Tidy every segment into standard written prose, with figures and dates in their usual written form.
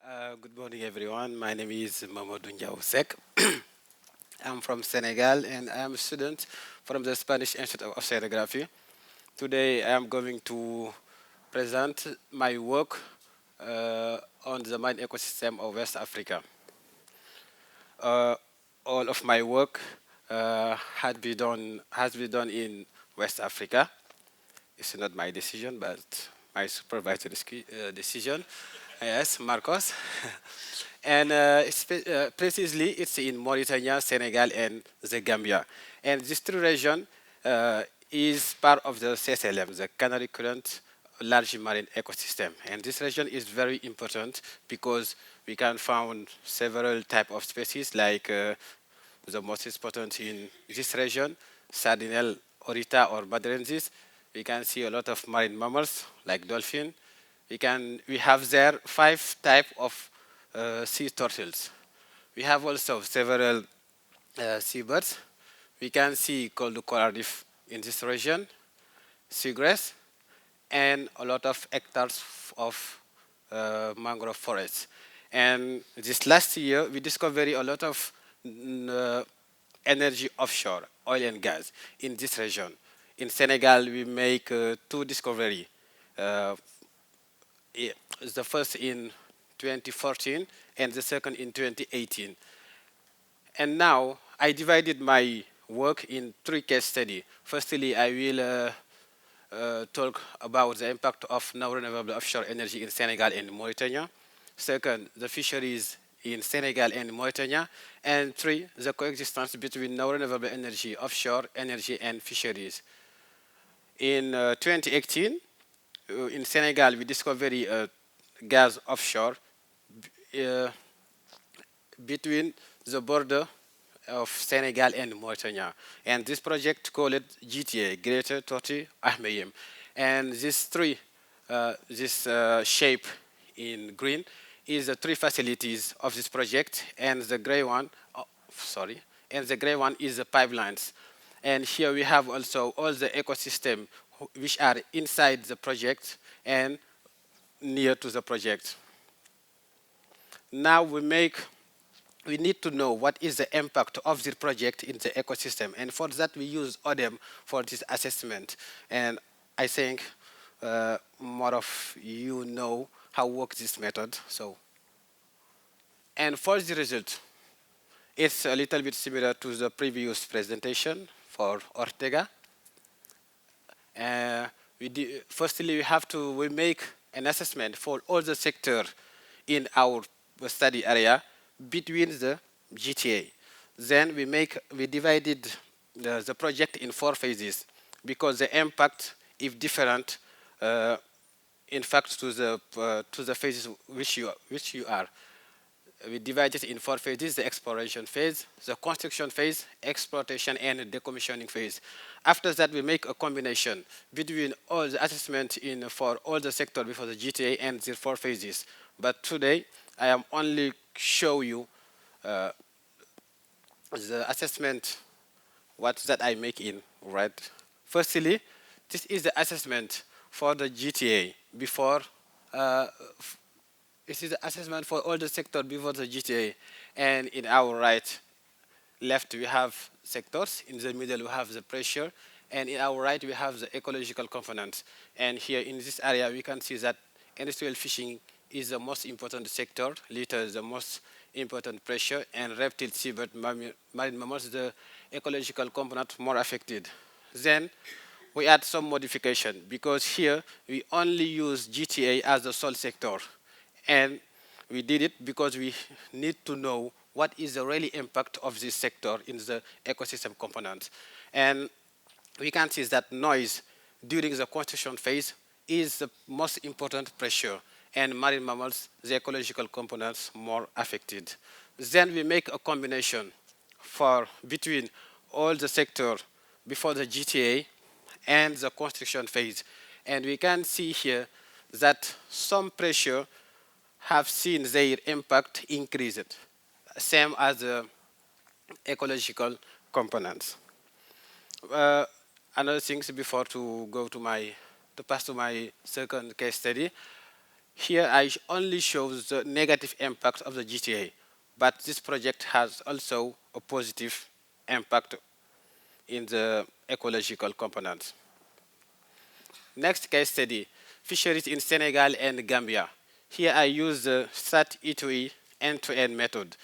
Good morning, everyone. My name is Mamadou Seck. I'm from Senegal, and I am a student from the Spanish Institute of Oceanography. Today, I am going to present my work on the marine ecosystem of West Africa. Uh, all of my work has been done in West Africa. It's not my decision, but my supervisor's decision. Yes, Marcos. And precisely, it's in Mauritania, Senegal, and the Gambia. And this three region is part of the CSLM, the Canary Current Large Marine Ecosystem. And this region is very important because we can find several type of species like the most important in this region, Sardinel orita or madrensis. We can see a lot of marine mammals like dolphin. We have there 5 types of sea turtles. We have also several seabirds. We can see cold coral reef in this region, seagrass, and a lot of hectares of mangrove forests. And this last year, we discovered a lot of energy offshore, oil and gas, in this region. In Senegal, we make 2 discoveries. Uh, the first in 2014 and the second in 2018. And now I divided my work in 3 case studies. Firstly, I will talk about the impact of non-renewable offshore energy in Senegal and Mauritania. Second, the fisheries in Senegal and Mauritania. And 3, the coexistence between non-renewable energy, offshore energy, and fisheries. In 2018, in Senegal, we discovered gas offshore uh, between the border of Senegal and Mauritania. And this project called GTA, Greater Torti Ahmeyim. And this shape in green is the 3 facilities of this project, and the gray one, and the gray one is the pipelines. And here we have also all the ecosystem which are inside the project and near to the project. Now we need to know what is the impact of this project in the ecosystem. And for that, we use ODEM for this assessment. And I think more of you know how work this method. And for the result, it's a little bit similar to the previous presentation for Ortega. Firstly, we make an assessment for all the sector in our study area between the GTA. Then we divided the project in 4 phases because the impact is different, in fact, to the phases which you are. We divide it in 4 phases: the exploration phase, the construction phase, exploitation, and the decommissioning phase. After that, we make a combination between all the assessment for all the sector before the GTA and the 4 phases. But today, I am only show you the assessment that I make in red. Firstly, this is the assessment for the GTA before this is the assessment for all the sector before the GTA. And in our left, we have sectors. In the middle, we have the pressure. And in our right, we have the ecological components. And here in this area, we can see that industrial fishing is the most important sector. Litter is the most important pressure. And reptile, seabird, marine mammals, the ecological component more affected. Then we add some modification because here we only use GTA as the sole sector. And we did it because we need to know what is the really impact of this sector in the ecosystem component. And we can see that noise during the construction phase is the most important pressure, and marine mammals, the ecological components, more affected. Then we make a combination between all the sector before the GTA and the construction phase. And we can see here that some pressure have seen their impact increased, same as the ecological components. Another thing before to pass to my second case study Here I only show the negative impact of the GTA, but this project has also a positive impact in the ecological component. Next case study, fisheries in Senegal and Gambia. Here I use the SAT-E2E end-to-end method.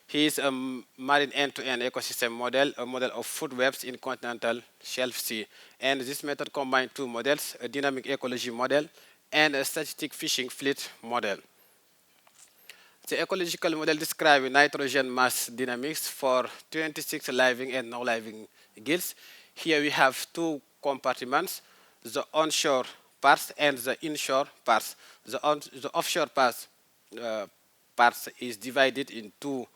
Here is a marine end-to-end ecosystem model, a model of food webs in continental shelf sea. And this method combines two models, a dynamic ecology model and a statistic fishing fleet model. The ecological model describes nitrogen mass dynamics for 26 living and non-living gills. Here we have two compartments, the onshore parts and the inshore parts. The offshore parts is divided in two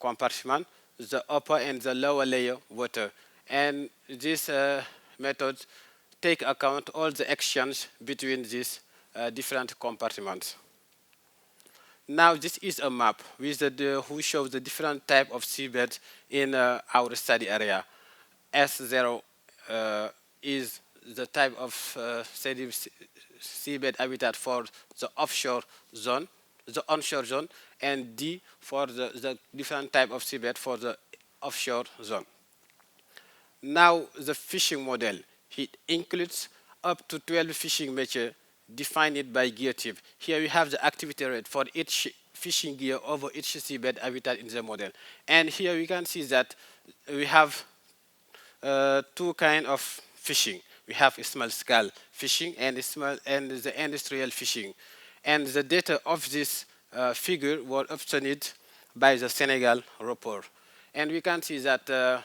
compartments, the upper and the lower layer water. And this method take account all the exchange between these different compartments. Now this is a map with who shows the different type of seabed in our study area. S0 is the type of seabed habitat for the offshore zone, the onshore zone, and D for the different type of seabed for the offshore zone. Now the fishing model, it includes up to 12 fishing methods defined by gear type. Here we have the activity rate for each fishing gear over each seabed habitat in the model. And here we can see that we have two kinds of fishing. We have small scale fishing and the industrial fishing. And the data of this figure were obtained by the Senegal report. And we can see that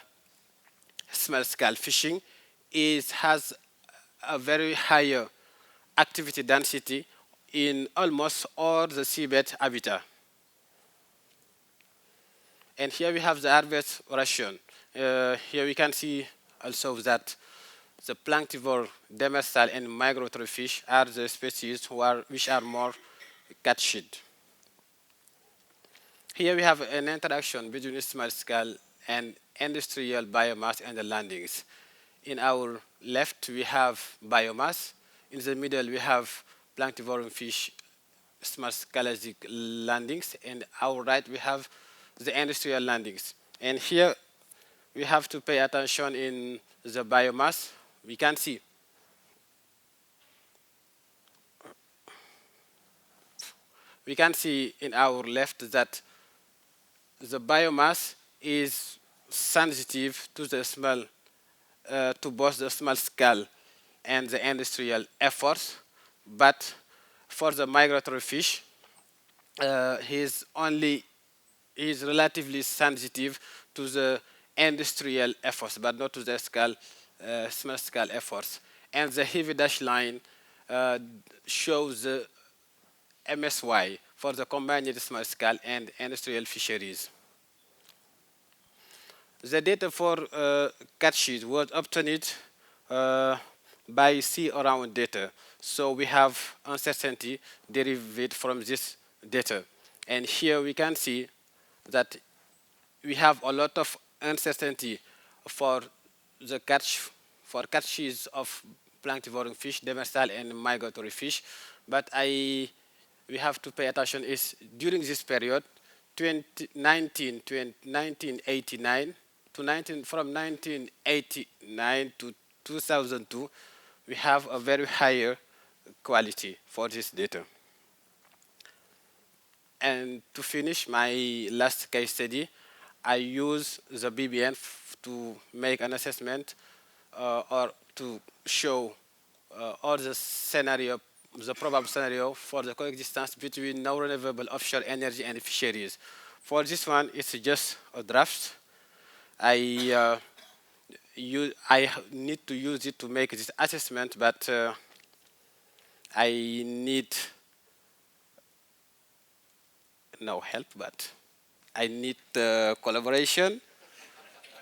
small scale fishing has a very higher activity density in almost all the seabed habitat. And here we have the harvest ration. Here we can see also that the planktivore, demersal, and migratory fish are the species which are more catched. Here we have an interaction between small scale and industrial biomass and the landings. In our left, we have biomass. In the middle, we have planktivore fish, small scale landings. And our right, we have the industrial landings. And here, we have to pay attention in the biomass. We can see in our left that the biomass is sensitive to the small, to both the small scale and the industrial efforts, but for the migratory fish, he is relatively sensitive to the industrial efforts, but not to the small scale efforts. And the heavy dash line shows the MSY for the combined small scale and industrial fisheries. The data for catches was obtained by sea around data. So we have uncertainty derived from this data. And here we can see that we have a lot of uncertainty for the catches of planktivore fish, demersal, and migratory fish. But we have to pay attention is during this period, 1989 from 1989 to 2002, we have a very higher quality for this data. And to finish my last case study, I use the BBN to make an assessment or to show all the scenario, the probable scenario for the coexistence between non-renewable offshore energy and fisheries. For this one, it's just a draft. I need to use it to make this assessment, but I need no help, but I need collaboration.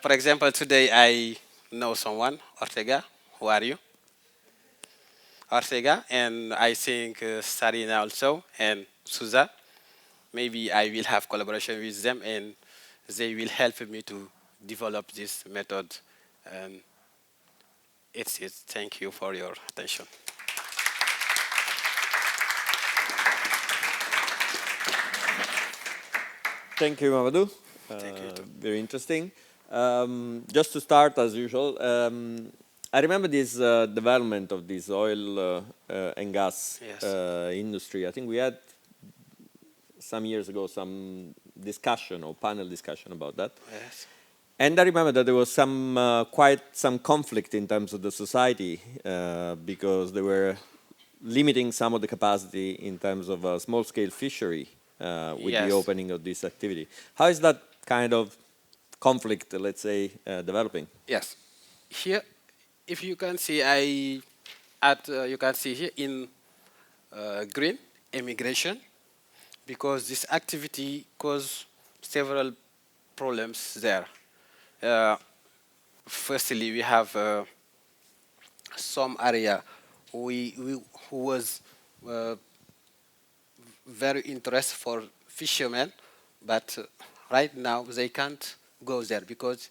For example, today I know someone, Ortega. Who are you? Ortega, and I think Sarina also, and Suza. Maybe I will have collaboration with them, and they will help me to develop this method. And it's it. Thank you for your attention. Thank you, Mamadou. Thank you too. Very interesting. Just to start, as usual, I remember this development of this oil and gas Yes. industry. I think we had some years ago some discussion or panel discussion about that. Yes. And I remember that there was some quite some conflict in terms of the society because they were limiting some of the capacity in terms of small-scale fishery with the Yes. opening of this activity. How is that kind of conflict, let's say, developing? Yes. Here, if you can see, you can see here in green immigration, because this activity caused several problems there. Uh, Firstly, we have some area who was uh, very interested for fishermen, but right now they can't go there because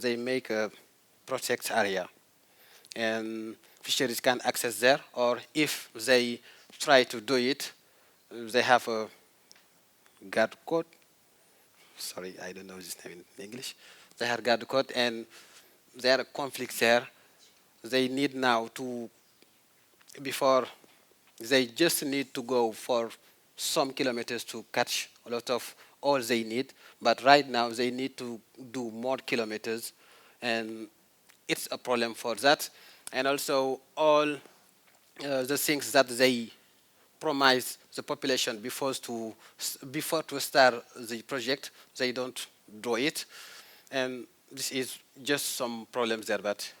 they make a protect area, and fisheries can't access there. Or if they try to do it, they have a guard code. Sorry, I don't know this name in English. They have guard code, and there are conflicts there. They need now to, before, they just need to go for some kilometers to catch a lot of all they need. But right now they need to do more kilometers, and it's a problem for that. And also all the things that they promise the population before to start the project, they don't do it. And this is just some problems there, but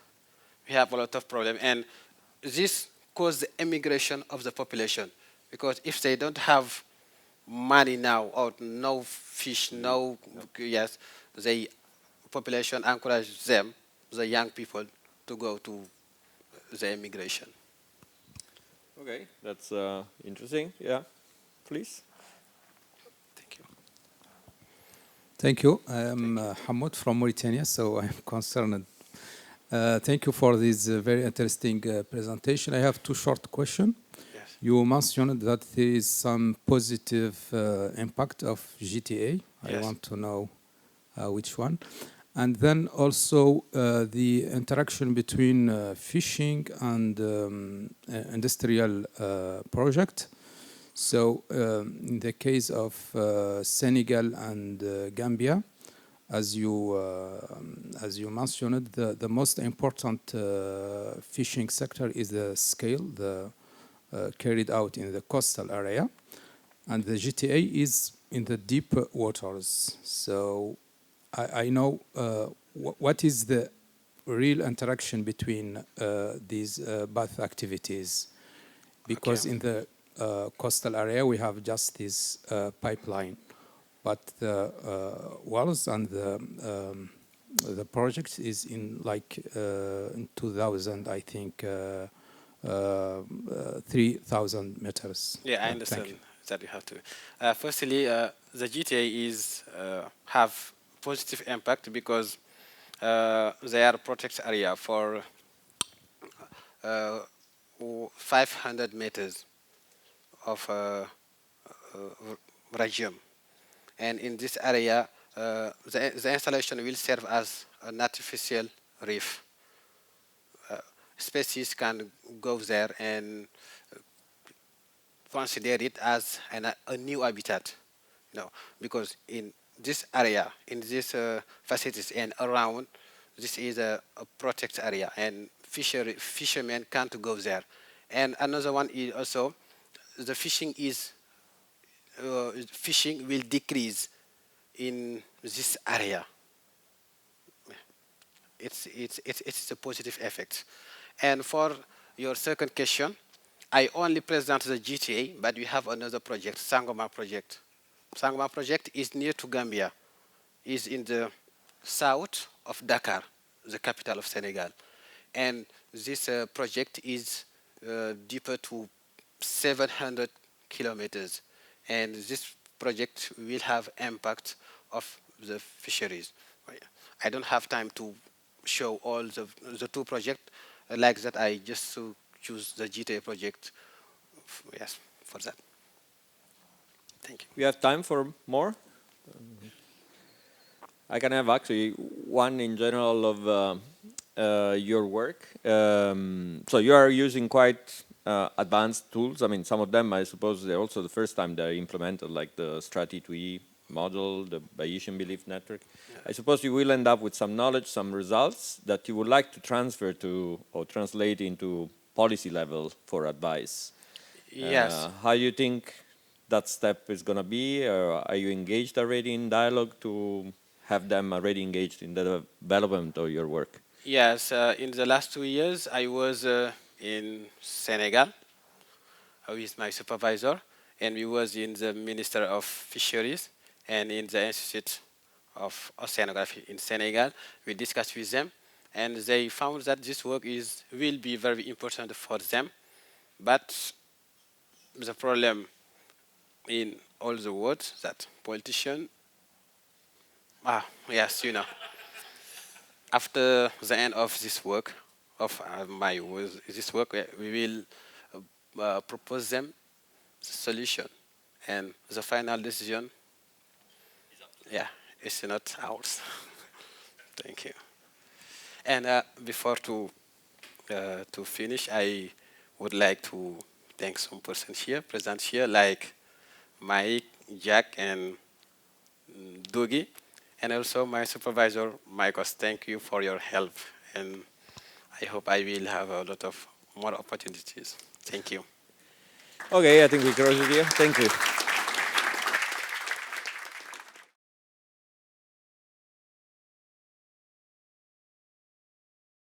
we have a lot of problems. And this causes the immigration of the population, because if they don't have money now or no fish, no, yes, the population encourage them, the young people, to go to the immigration. Okay, that's interesting. Yeah, please. Thank you. Thank you. I am Hamoud from Mauritania, so I'm concerned. Thank you for this very interesting presentation. I have two short questions. Yes. You mentioned that there is some positive impact of GTA. I Yes. want to know which one. And then also the interaction between fishing and industrial project. So in the case of Senegal and Gambia, as you mentioned, the most important fishing sector is the scale, carried out in the coastal area, and the GTA is in the deep waters. So I know what is the real interaction between these both activities, because in the coastal area we have just this pipeline, but the wells and the project is in like in 2000, I think 3,000 meters. Yeah, I understand that you have to. Firstly, the GTA is have positive impact because they are protected area for 500 meters of regime. And in this area, the installation will serve as an artificial reef. Species can go there and consider it as a new habitat, because in this area, in these facilities and around, this is a protected area, and fishermen can't go there. And another one is also the fishing will decrease in this area. It's a positive effect. And for your second question, I only present the GTA, but we have another project, Sangomar project. Sangomar project is near to Gambia, is in the south of Dakar, the capital of Senegal. And this project is deeper to 700 kilometers. And this project will have impact of the fisheries. I don't have time to show all the two projects. Like that, I just choose the GTA project, yes, for that. Thank you. We have time for more I can have actually one in general of your work. So you are using quite advanced tools. I mean, some of them, I suppose, they're also the first time they're implemented, like the Strati2E model, the Bayesian belief network. Yeah. I suppose you will end up with some knowledge, some results that you would like to transfer to or translate into policy level for advice. Yes. How do you think that step is going to be? Or are you engaged already in dialogue to have them already engaged in the development of your work? Yes, in the last 2 years, I was in Senegal with my supervisor, and we was in the Minister of Fisheries and in the Institute of Oceanography in Senegal. We discussed with them, and they found that this work will be very important for them. But the problem in all the world that politicians, yes, you know, after the end of this work, this work, we will propose them the solution, and the final decision, yeah, it's not ours. Thank you. And before to finish, I would like to thank some persons here, present here, like Mike, Jack, and Dougie, and also my supervisor, Michael. Thank you for your help, and I hope I will have a lot of more opportunities. Thank you. Okay, I think we close it here. Thank you.